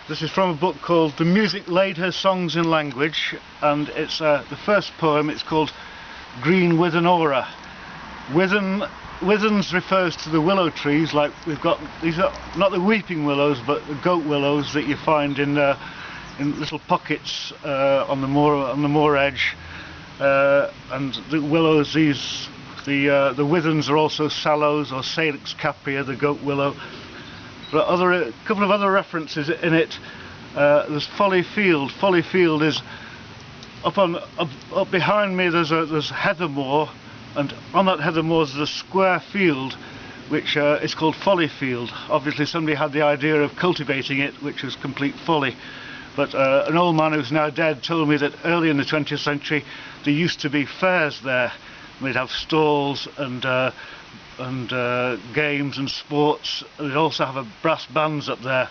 This is from a book called The Music Laid Her Songs in Language, and it's the first poem. It's called Green with an Aura. Withens refers to the willow trees, like we've got. These are not the weeping willows, but the goat willows that you find in little pockets on the moor edge. And the willows, the withens are also sallows or Salix caprea, the goat willow. But a couple of other references in it. There's Folly Field. Folly Field is up behind me. There's heather moor, and on that heather moor there's a square field, which is called Folly Field. Obviously, somebody had the idea of cultivating it, which was complete folly. But an old man who's now dead told me that early in the 20th century there used to be fairs there. They'd have stalls and games and sports. They'd also have brass bands up there.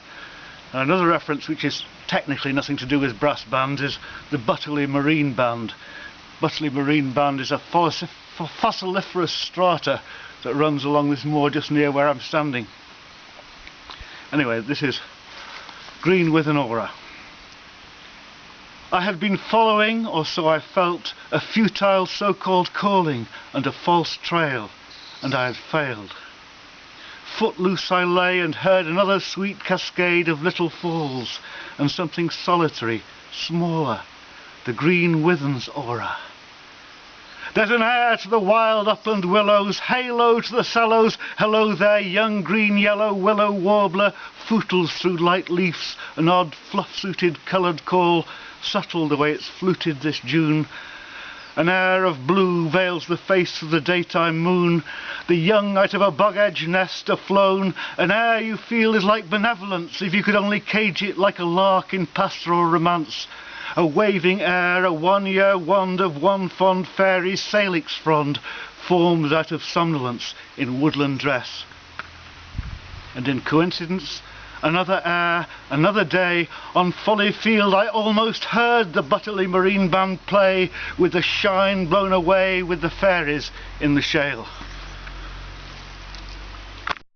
Another reference, which is technically nothing to do with brass bands, is the Butterley Marine Band. Butterley Marine Band is a fossiliferous strata that runs along this moor just near where I'm standing. Anyway, this is Green with an Aura. I had been following, or so I felt, a futile so-called calling and a false trail, and I had failed. Footloose I lay and heard another sweet cascade of little falls, and something solitary, smaller, the green withens aura. There's an air to the wild upland willows, halo to the sallows, hello there, young green yellow willow warbler, footles through light leaves, an odd fluff-suited coloured call, subtle the way it's fluted this June. An air of blue veils the face of the daytime moon, the young out of a bog-edge nest are flown. An air you feel is like benevolence, if you could only cage it like a lark in pastoral romance. A waving air, a one-year wand of one fond fairy's salix frond, formed out of somnolence in woodland dress. And in coincidence, another air, another day, on Folly Field I almost heard the Butterley Marine Band play, with the shine blown away with the fairies in the shale.